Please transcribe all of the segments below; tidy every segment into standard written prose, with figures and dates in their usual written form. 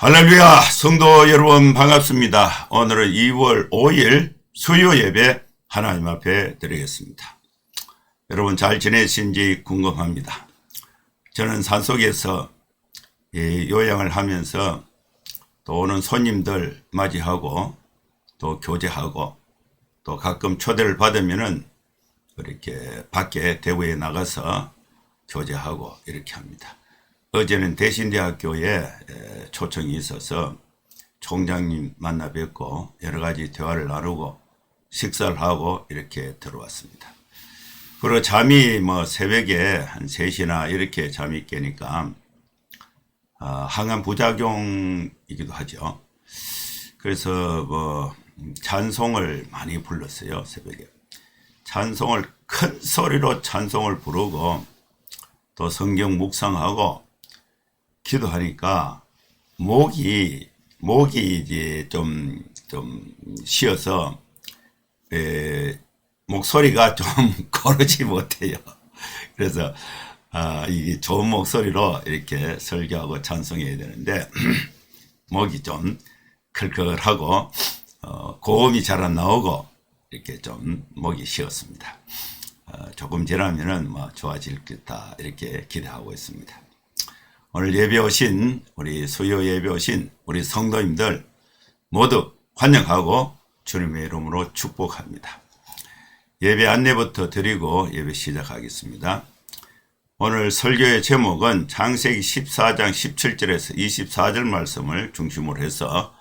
할렐루야, 성도 여러분 반갑습니다. 오늘은 2월 5일 수요 예배 하나님 앞에 드리겠습니다. 여러분 잘 지내신지 궁금합니다. 저는 산속에서 요양을 하면서 또 오는 손님들 맞이하고 또 교제하고 또 가끔 초대를 받으면은 이렇게 밖에 대구에 나가서 교제하고 이렇게 합니다. 어제는 대신대학교에 초청이 있어서 총장님 만나 뵙고 여러 가지 대화를 나누고 식사를 하고 이렇게 들어왔습니다. 그리고 잠이 새벽에 한 3시나 이렇게 잠이 깨니까 항암 부작용이기도 하죠. 그래서 찬송을 많이 불렀어요. 새벽에 찬송을 큰 소리로 찬송을 부르고 또 성경 묵상하고 기도하니까 목이 이제 좀 쉬어서 목소리가 좀 고르지 못해요. 그래서 이게 좋은 목소리로 이렇게 설교하고 찬송해야 되는데 목이 좀 클클하고 고음이 잘 안 나오고 이렇게 좀 목이 쉬었습니다. 조금 지나면은 좋아질 듯다 이렇게 기대하고 있습니다. 오늘 예배 오신 우리 수요 예배 오신 우리 성도님들 모두 환영하고 주님의 이름으로 축복합니다. 예배 안내부터 드리고 예배 시작하겠습니다. 오늘 설교의 제목은 창세기 14장 17절에서 24절 말씀을 중심으로 해서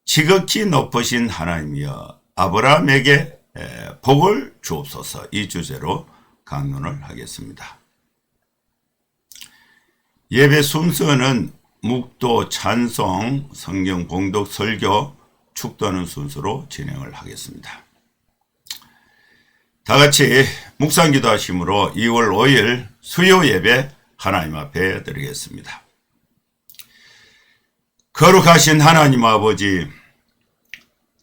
지극히 높으신 하나님이여 아브라함에게 복을 주옵소서, 이 주제로 강론을 하겠습니다. 예배 순서는 묵도, 찬송, 성경 봉독, 설교, 축도하는 순서로 진행을 하겠습니다. 다 같이 묵상 기도하심으로 2월 5일 수요 예배 하나님 앞에 드리겠습니다. 거룩하신 하나님 아버지,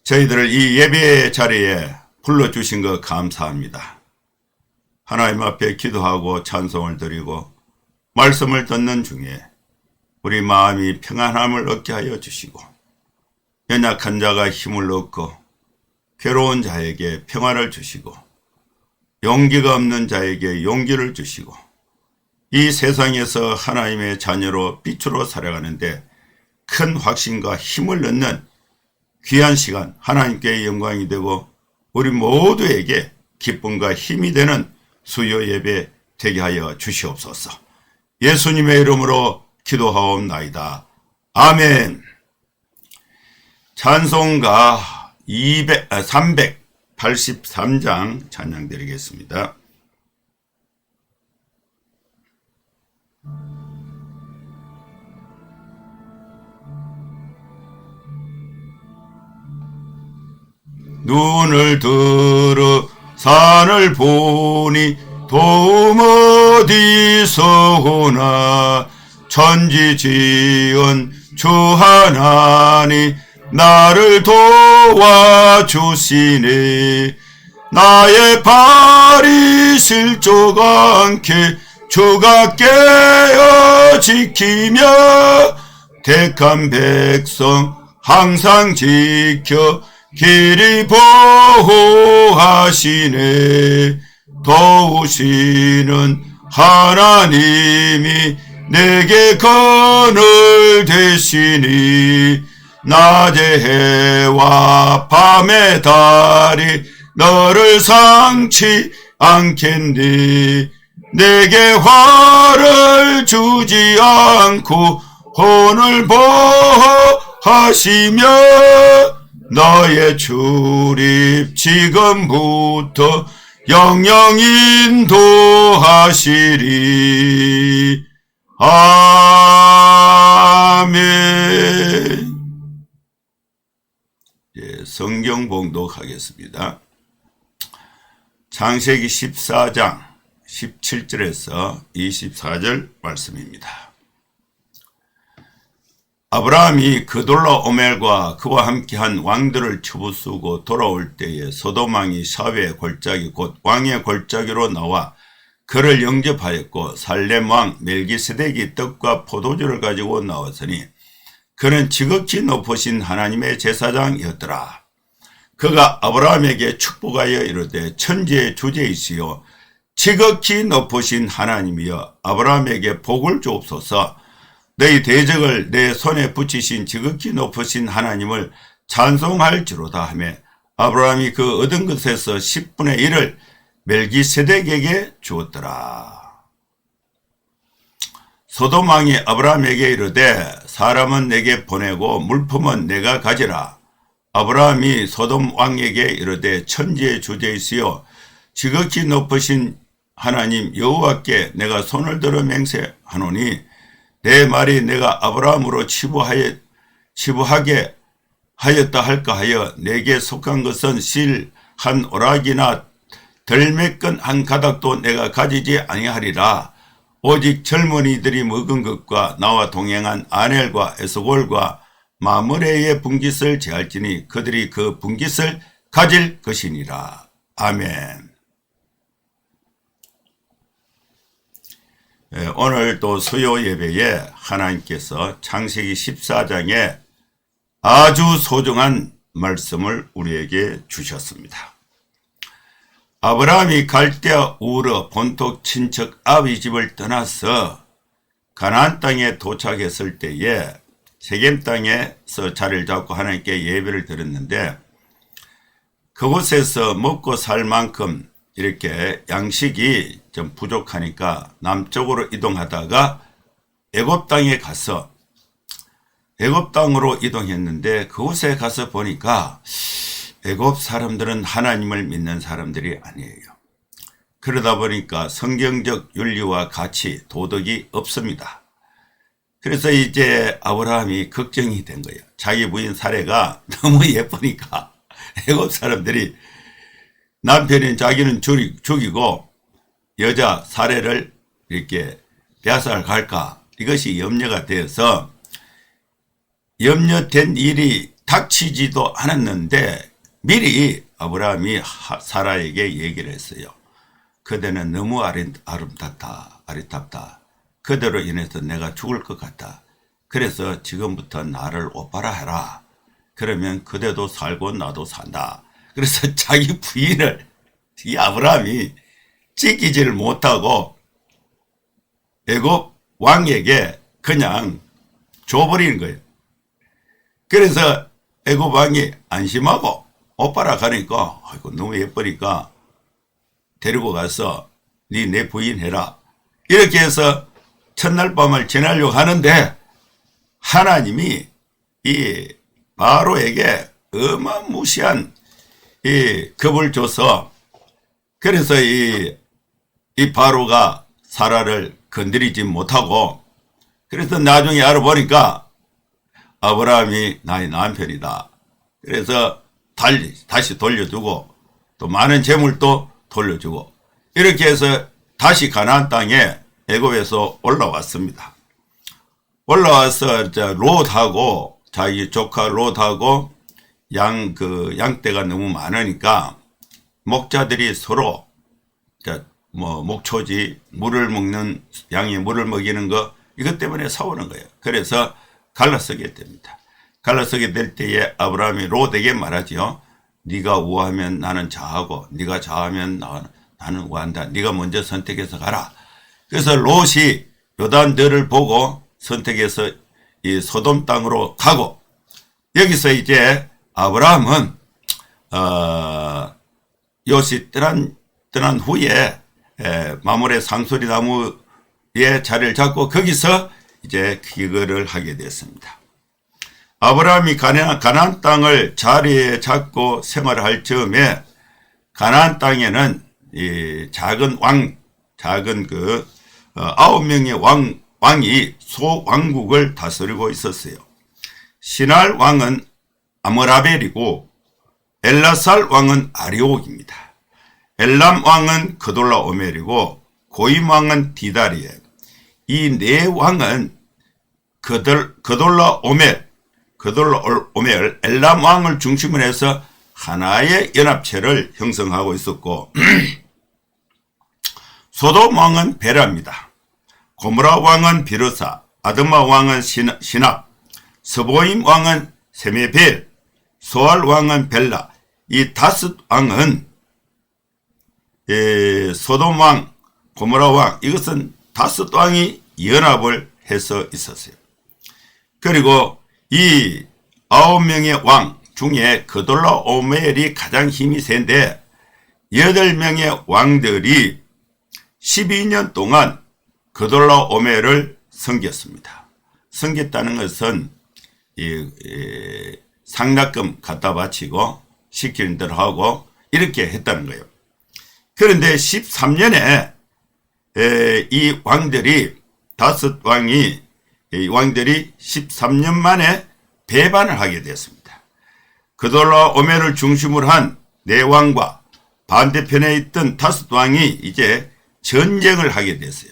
저희들을 이 예배 자리에 불러주신 것 감사합니다. 하나님 앞에 기도하고 찬송을 드리고 말씀을 듣는 중에 우리 마음이 평안함을 얻게 하여 주시고 연약한 자가 힘을 얻고 괴로운 자에게 평안을 주시고 용기가 없는 자에게 용기를 주시고 이 세상에서 하나님의 자녀로 빛으로 살아가는데 큰 확신과 힘을 얻는 귀한 시간 하나님께 영광이 되고 우리 모두에게 기쁨과 힘이 되는 수요 예배 되게 하여 주시옵소서. 예수님의 이름으로 기도하옵나이다. 아멘. 찬송가 383장 찬양 드리겠습니다. 눈을 들어 산을 보니 도움 어디서 오나 천지지은 주 하나님 나를 도와주시네. 나의 발이 실족 않게 주가 깨어 지키며 택한 백성 항상 지켜 길이 보호하시네. 도우시는 하나님이 내게 그늘 되시니 낮의 해와 밤의 달이 너를 상치 않겠니. 내게 화를 주지 않고 혼을 보호하시며 너의 출입 지금부터 영영 인도하시리. 아멘. 성경 봉독하겠습니다. 창세기 14장 17절에서 24절 말씀입니다. 아브라함이 그돌라오멜과 그와 함께한 왕들을 쳐부수고 돌아올 때에 소돔왕이 샤웨의 골짜기 곧 왕의 골짜기로 나와 그를 영접하였고 살렘 왕 멜기세덱이 떡과 포도주를 가지고 나왔으니 그는 지극히 높으신 하나님의 제사장이었더라. 그가 아브라함에게 축복하여 이르되 천지의 주제이시여 지극히 높으신 하나님이여 아브라함에게 복을 주옵소서. 너희 대적을 내 손에 붙이신 지극히 높으신 하나님을 찬송할지로다 하며 아브라함이 그 얻은 것에서 10분의 1을 멜기세덱에게 주었더라. 소돔 왕이 아브라함에게 이르되 사람은 내게 보내고 물품은 내가 가지라. 아브라함이 소돔 왕에게 이르되 천지의 주제이시여 지극히 높으신 하나님 여호와께 내가 손을 들어 맹세하노니 내 말이 내가 아브라함으로 치부하게 하였다 할까 하여 내게 속한 것은 실 한 오락이나 덜매끈 한 가닥도 내가 가지지 아니하리라. 오직 젊은이들이 먹은 것과 나와 동행한 아넬과 에스골과 마므레의 분깃을 제할지니 그들이 그 분깃을 가질 것이니라. 아멘. 오늘 또 수요 예배에 하나님께서 창세기 14장에 아주 소중한 말씀을 우리에게 주셨습니다. 아브라함이 갈대아 우르 본토 친척 아비 집을 떠나서 가나안 땅에 도착했을 때에 세겜 땅에서 자리를 잡고 하나님께 예배를 드렸는데 그곳에서 먹고 살 만큼 이렇게 양식이 좀 부족하니까 남쪽으로 이동하다가 애굽 땅에 가서 애굽 땅으로 이동했는데 그곳에 가서 보니까 애굽 사람들은 하나님을 믿는 사람들이 아니에요. 그러다 보니까 성경적 윤리와 가치, 도덕이 없습니다. 그래서 이제 아브라함이 걱정이 된 거예요. 자기 부인 사레가 너무 예쁘니까 애굽 사람들이 남편인 자기는 죽이고 여자 사레를 이렇게 빼앗아갈까 이것이 염려가 되어서 염려된 일이 닥치지도 않았는데 미리 아브라함이 사라에게 얘기를 했어요. 그대는 너무 아리답다. 그대로 인해서 내가 죽을 것 같다. 그래서 지금부터 나를 오빠라 해라. 그러면 그대도 살고 나도 산다. 그래서 자기 부인을 이 아브라함이 지키지를 못하고 애굽 왕에게 그냥 줘버리는 거예요. 그래서 애굽 왕이 안심하고 오빠라 가니까 아이고 너무 예쁘니까 데리고 가서 네 내 부인 해라. 이렇게 해서 첫날 밤을 지내려고 하는데 하나님이 이 바로에게 어마무시한 이 겁을 줘서 그래서 이 바로가 사라를 건드리지 못하고 그래서 나중에 알아보니까 아브라함이 나의 남편이다. 그래서 다시 돌려주고 또 많은 재물도 돌려주고 이렇게 해서 다시 가나안 땅에 애굽에서 올라왔습니다. 올라와서 롯하고 자기 조카 롯하고 양떼가 너무 많으니까 목자들이 서로 목초지 물을 먹는 양이 물을 먹이는 거 이것 때문에 싸우는 거예요. 그래서 갈라서게 됩니다. 갈라서게 될 때에 아브라함이 롯에게 말하죠. 네가 우하면 나는 좌하고 네가 좌하면 나는 우한다. 네가 먼저 선택해서 가라. 그래서 롯이 요단들을 보고 선택해서 이 소돔 땅으로 가고 여기서 이제 아브라함은 롯이 떠난 후에 마므레 상수리 나무에 자리를 잡고 거기서 이제 기거를 하게 됐습니다. 아브라함이 가나안 땅을 자리에 잡고 생활할 즈음에 가나안 땅에는 이 작은 9명의 왕이 소왕국을 다스리고 있었어요. 시날 왕은 아므라벨이고 엘라살 왕은 아리옥입니다. 엘람 왕은 그돌라 오멜이고 고임 왕은 디다리에. 이 네 왕은 그돌라 오멜, 엘람 왕을 중심으로 해서 하나의 연합체를 형성하고 있었고 소돔 왕은 베라입니다. 고므라 왕은 비르사, 아드마 왕은 시납, 스보임 왕은 세메벨, 소알 왕은 벨라. 이 다섯 왕은 소돔 왕, 고모라 왕, 이것은 다섯 왕이 연합을 해서 있었어요. 그리고 이 9명의 왕 중에 그돌라오멜이 가장 힘이 센데 8명의 왕들이 12년 동안 그돌라오멜을 섬겼습니다. 섬겼다는 것은 상납금 갖다 바치고 시키는 대로 하고 이렇게 했다는 거예요. 그런데 13년에 이 왕들이 다섯 왕이 이 왕들이 13년 만에 배반을 하게 되었습니다. 그돌라오멜을 중심으로 한 네 왕과 반대편에 있던 다섯 왕이 이제 전쟁을 하게 됐어요.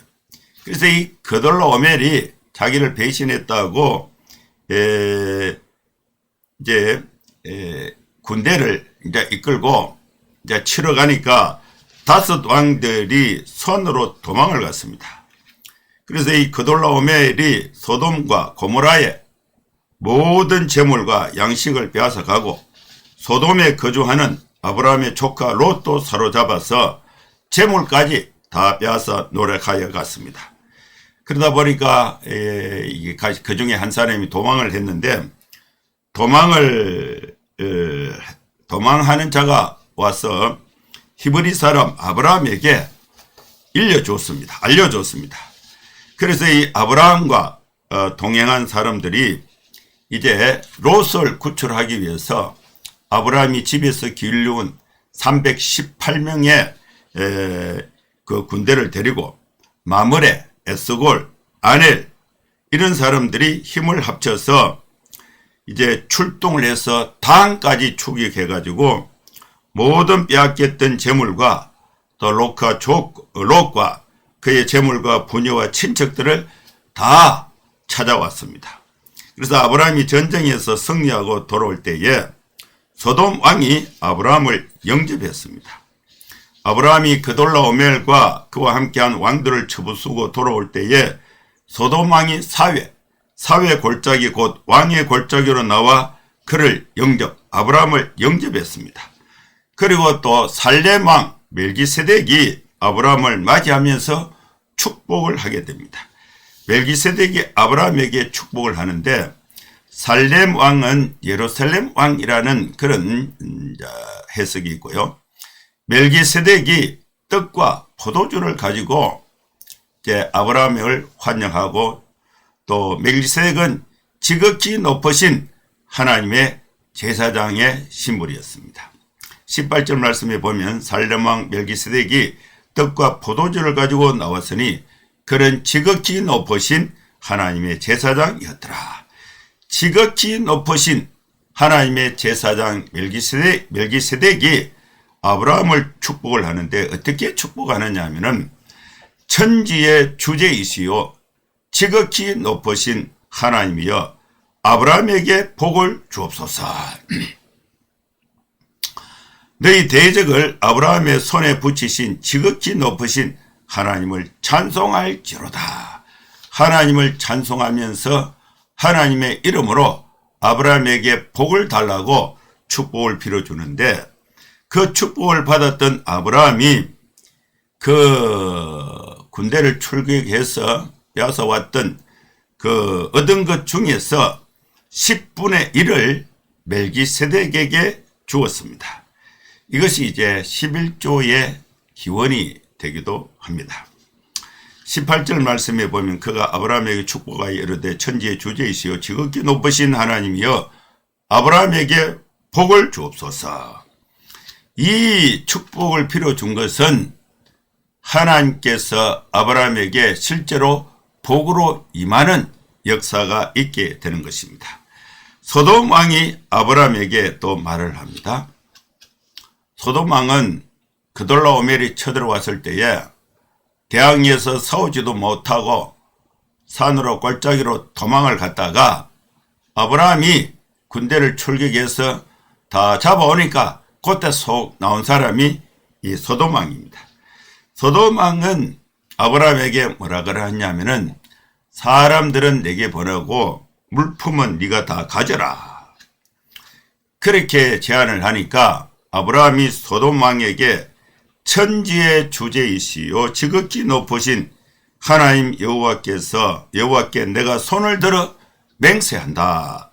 그래서 이 그돌라오멜이 자기를 배신했다고 이제 군대를 이제 이끌고 이제 치러 가니까 다섯 왕들이 손으로 도망을 갔습니다. 그래서 이 그돌라오멜이 소돔과 고모라의 모든 재물과 양식을 빼앗아 가고 소돔에 거주하는 아브라함의 조카 롯도 사로잡아서 재물까지 다 빼앗아 노력하여 갔습니다. 그러다 보니까 이게 그 중에 한 사람이 도망을 했는데 도망하는 자가 와서 히브리 사람 아브라함에게 알려줬습니다. 그래서 이 아브라함과 동행한 사람들이 이제 롯을 구출하기 위해서 아브라함이 집에서 길러온 318명의 그 군대를 데리고 마므레, 에스골, 아넬 이런 사람들이 힘을 합쳐서 이제 출동을 해서 단까지 추격해가지고 모든 빼앗겼던 재물과 또 롯과 그의 재물과 부녀와 친척들을 다 찾아왔습니다. 그래서 아브라함이 전쟁에서 승리하고 돌아올 때에 소돔 왕이 아브라함을 영접했습니다. 아브라함이 그돌라오멜과 그와 함께한 왕들을 처부수고 돌아올 때에 소돔 왕이 사회 골짜기 곧 왕의 골짜기로 나와 그를 아브라함을 영접했습니다. 그리고 또 살렘 왕 멜기세덱이 아브라함을 맞이하면서 축복을 하게 됩니다. 멜기세덱이 아브라함에게 축복을 하는데 살렘 왕은 예루살렘 왕이라는 그런 해석이 있고요. 멜기세덱이 떡과 포도주를 가지고 이제 아브라함을 환영하고 또 멜기세덱은 지극히 높으신 하나님의 제사장의 신분이었습니다. 18절 말씀에 보면 살렘 왕 멜기세덱이 떡과 포도주를 가지고 나왔으니 그는 지극히 높으신 하나님의 제사장이었더라. 지극히 높으신 하나님의 제사장 멜기세덱이 아브라함을 축복을 하는데 어떻게 축복하느냐 하면은 천지의 주제이시요 지극히 높으신 하나님이여 아브라함에게 복을 주옵소서. 너희 대적을 아브라함의 손에 붙이신 지극히 높으신 하나님을 찬송할지로다. 하나님을 찬송하면서 하나님의 이름으로 아브라함에게 복을 달라고 축복을 빌어주는데 그 축복을 받았던 아브라함이 그 군대를 출격해서 빼앗아왔던 그 얻은 것 중에서 10분의 1을 멜기세덱에게 주었습니다. 이것이 이제 11조의 기원이 되기도 합니다. 18절 말씀에 보면 그가 아브라함에게 축복하여 이르되 천지의 주제이시여 지극히 높으신 하나님이여 아브라함에게 복을 주옵소서. 이 축복을 빌어준 것은 하나님께서 아브라함에게 실제로 복으로 임하는 역사가 있게 되는 것입니다. 소돔 왕이 아브라함에게 또 말을 합니다. 소돔 왕은 그돌라오멜이 쳐들어왔을 때에 대항에서 싸우지도 못하고 산으로 골짜기로 도망을 갔다가 아브라함이 군대를 출격해서 다 잡아오니까 그때 속 나온 사람이 이 소돔 왕입니다. 소돔 왕은 아브라함에게 뭐라 그러냐면은 사람들은 내게 보내고 물품은 네가 다 가져라. 그렇게 제안을 하니까 아브라함이 소돔 왕에게 천지의 주제이시요 지극히 높으신 하나님 여호와께 내가 손을 들어 맹세한다.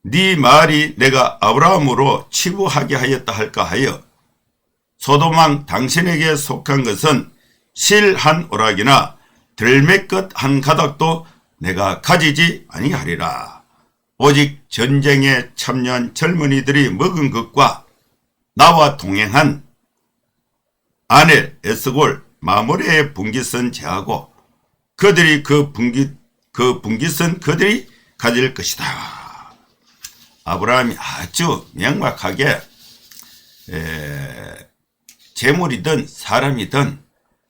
네 말이 내가 아브라함으로 치부하게 하였다 할까 하여 소돔 왕 당신에게 속한 것은 실 한 오락이나 들매꽃 한 가닥도 내가 가지지 아니하리라. 오직 전쟁에 참여한 젊은이들이 먹은 것과 나와 동행한 아내 에스골 마모레의 분깃선 제하고 그들이 그 분깃선 그들이 가질 것이다. 아브라함이 아주 명확하게 재물이든 사람이든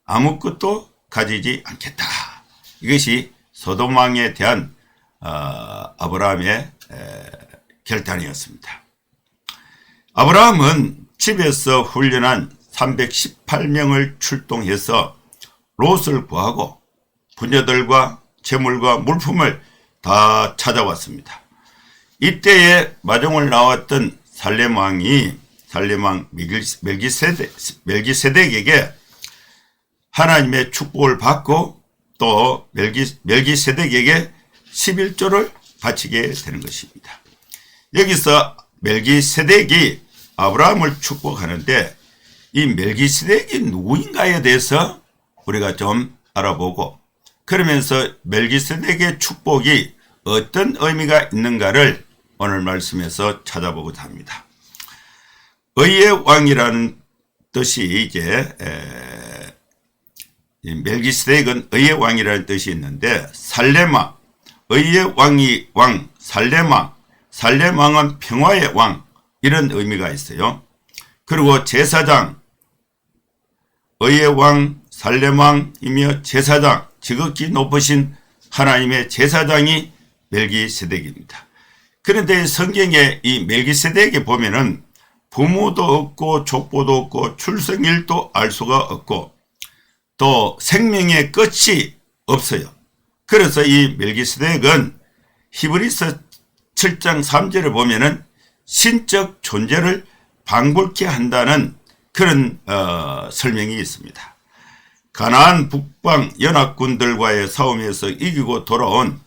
아무것도 가지지 않겠다. 이것이 소돔 왕에 대한 아브라함의 결단이었습니다. 아브라함은 집에서 훈련한 318명을 출동해서 롯을 구하고 부녀들과 재물과 물품을 다 찾아왔습니다. 이때에 마종을 나왔던 살렘 왕 멜기세덱에게 하나님의 축복을 받고 또 멜기세덱에게 11조를 바치게 되는 것입니다. 여기서 멜기세덱이 아브라함을 축복하는데 이 멜기세덱이 누구인가에 대해서 우리가 좀 알아보고 그러면서 멜기세덱의 축복이 어떤 의미가 있는가를 오늘 말씀에서 찾아보고자 합니다. 의의 왕이라는 뜻이 이제 멜기세덱은 의의 왕이라는 뜻이 있는데 살렘 왕, 의의 왕, 살렘 왕은 평화의 왕 이런 의미가 있어요. 그리고 제사장, 의의 왕, 살렘 왕이며 제사장, 지극히 높으신 하나님의 제사장이 멜기세덱입니다. 그런데 성경에 이 멜기세덱에 보면은 부모도 없고 족보도 없고 출생일도 알 수가 없고 또 생명의 끝이 없어요. 그래서 이 멜기세덱은 히브리서 7장 3절을 보면은 신적 존재를 방불케 한다는 그런 설명이 있습니다. 가나안 북방 연합군들과의 싸움에서 이기고 돌아온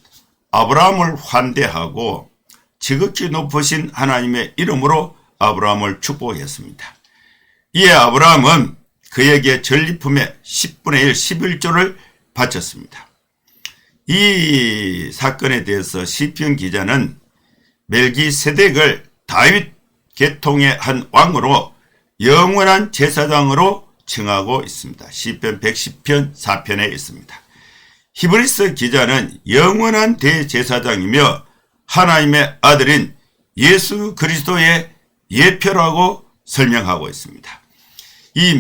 아브라함을 환대하고 지극히 높으신 하나님의 이름으로 아브라함을 축복했습니다. 이에 아브라함은 그에게 전리품의 10분의 1, 11조를 바쳤습니다. 이 사건에 대해서 시편 기자는 멜기세덱을 다윗 계통의 한 왕으로 영원한 제사장으로 칭하고 있습니다. 시편 110편 4편에 있습니다. 히브리서 기자는 영원한 대제사장이며 하나님의 아들인 예수 그리스도의 예표라고 설명하고 있습니다. 이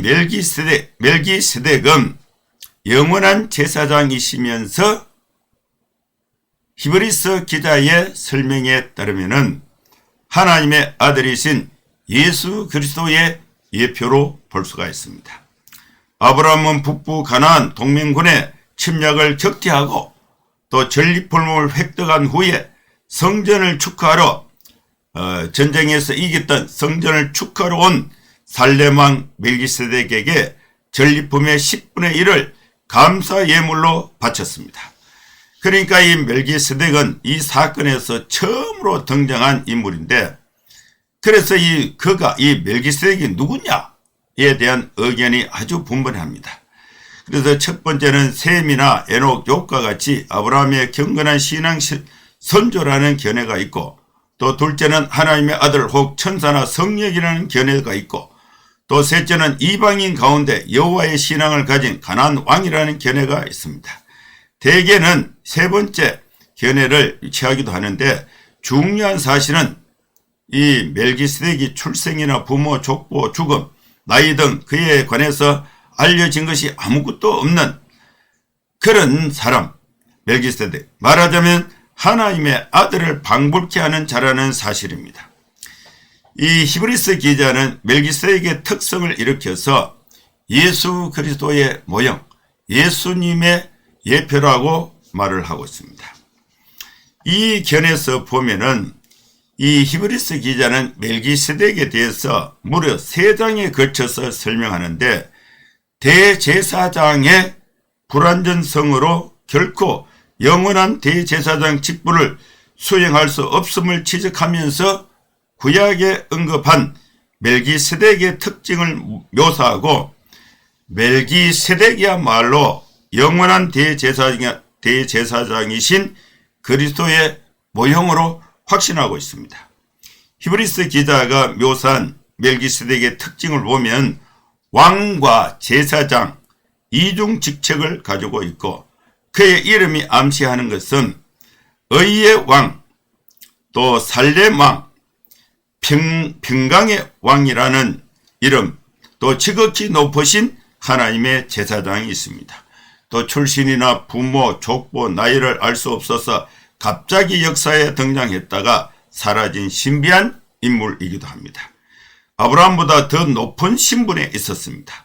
멜기세덱은 영원한 제사장이시면서 히브리서 기자의 설명에 따르면은 하나님의 아들이신 예수 그리스도의 예표로 볼 수가 있습니다. 아브라함은 북부 가나안 동맹군의 침략을 격퇴하고 또 전리품을 획득한 후에 성전을 축하하러 전쟁에서 이겼던 성전을 축하하러 온 살렘 왕 멜기세덱에게 전리품의 10분의 1을 감사 예물로 바쳤습니다. 그러니까 이 멜기세덱은 이 사건에서 처음으로 등장한 인물인데 그래서 이 멜기세덱이 누구냐에 대한 의견이 아주 분분합니다. 그래서 첫 번째는 셈이나 에녹, 욥과 같이 아브라함의 경건한 신앙 선조라는 견해가 있고 또 둘째는 하나님의 아들 혹 천사나 성령이라는 견해가 있고 또 셋째는 이방인 가운데 여호와의 신앙을 가진 가나안 왕이라는 견해가 있습니다. 대개는 세 번째 견해를 취하기도 하는데 중요한 사실은 이 멜기세덱이 출생이나 부모, 족보, 죽음, 나이 등 그에 관해서 알려진 것이 아무것도 없는 그런 사람 멜기세덱, 말하자면 하나님의 아들을 방불케 하는 자라는 사실입니다. 이 히브리서 기자는 멜기세덱의 특성을 일으켜서 예수 그리스도의 모형, 예수님의 예표라고 말을 하고 있습니다. 이 견에서 보면은 이 히브리서 기자는 멜기세덱에 대해서 무려 3장에 걸쳐서 설명하는데 대제사장의 불완전성으로 결코 영원한 대제사장 직분을 수행할 수 없음을 지적하면서 구약에 언급한 멜기세덱의 특징을 묘사하고 멜기세덱이야말로 영원한 대제사장이신 그리스도의 모형으로 확신하고 있습니다. 히브리서 기자가 묘사한 멜기세덱의 특징을 보면 왕과 제사장 이중 직책을 가지고 있고 그의 이름이 암시하는 것은 의의 왕, 또 살렘 왕, 평강의 왕이라는 이름, 또 지극히 높으신 하나님의 제사장이 있습니다. 또 출신이나 부모, 족보, 나이를 알 수 없어서 갑자기 역사에 등장했다가 사라진 신비한 인물이기도 합니다. 아브라함보다 더 높은 신분에 있었습니다.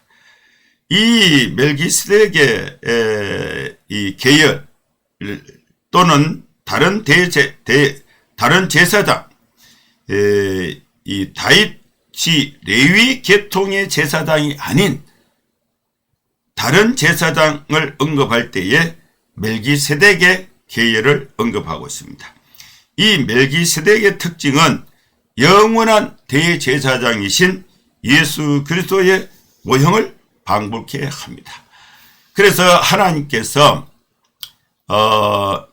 이 멜기세덱의 이 계열 또는 다른 제사장, 이 다윗이 레위 계통의 제사장이 아닌 다른 제사장을 언급할 때에 멜기세덱의 계열을 언급하고 있습니다. 이 멜기세덱의 특징은 영원한 대제사장이신 예수 그리스도의 모형을 방불케 합니다. 그래서 하나님께서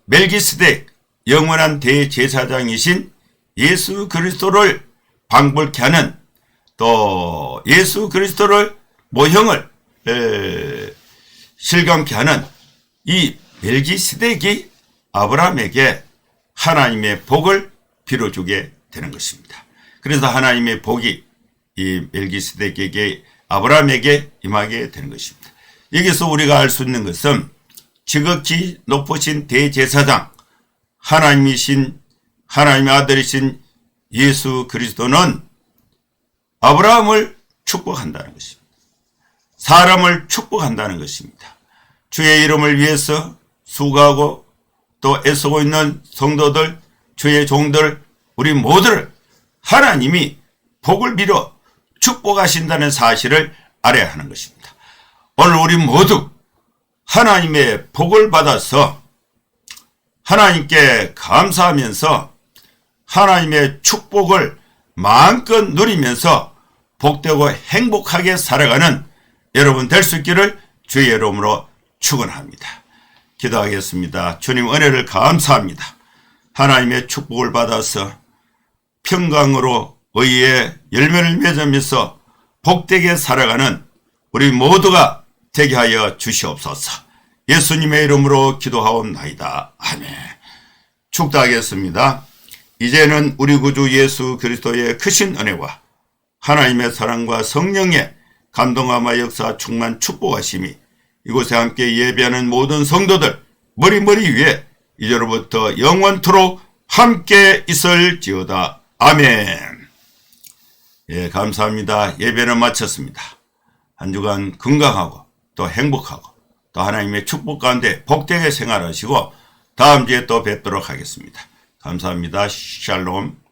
멜기세덱 영원한 대제사장이신 예수 그리스도를 방불케 하는 또 예수 그리스도를 모형을 실감케 하는 이 멜기세덱이 아브라함에게 하나님의 복을 빌어주게 되는 것입니다. 그래서 하나님의 복이 이 멜기세덱에게 아브라함에게 임하게 되는 것입니다. 여기서 우리가 알 수 있는 것은 지극히 높으신 대제사장 하나님의 아들이신 예수 그리스도는 아브라함을 축복한다는 것입니다. 사람을 축복한다는 것입니다. 주의 이름을 위해서 수고하고 또 애쓰고 있는 성도들, 주의 종들, 우리 모두를 하나님이 복을 빌어 축복하신다는 사실을 알아야 하는 것입니다. 오늘 우리 모두 하나님의 복을 받아서 하나님께 감사하면서 하나님의 축복을 마음껏 누리면서 복되고 행복하게 살아가는 여러분 될 수 있기를 주의 이름으로 축원합니다. 기도하겠습니다. 주님 은혜를 감사합니다. 하나님의 축복을 받아서 평강으로 의의 열매를 맺으면서 복되게 살아가는 우리 모두가 되게 하여 주시옵소서. 예수님의 이름으로 기도하옵나이다. 아멘. 축도하겠습니다. 이제는 우리 구주 예수 그리스도의 크신 은혜와 하나님의 사랑과 성령의 감동함과 역사 충만 축복하심이 이곳에 함께 예배하는 모든 성도들 머리 위에 이제로부터 영원토록 함께 있을지어다. 아멘. 예, 감사합니다. 예배는 마쳤습니다. 한 주간 건강하고 또 행복하고 또 하나님의 축복 가운데 복되게 생활하시고 다음 주에 또 뵙도록 하겠습니다. 감사합니다. 샬롬.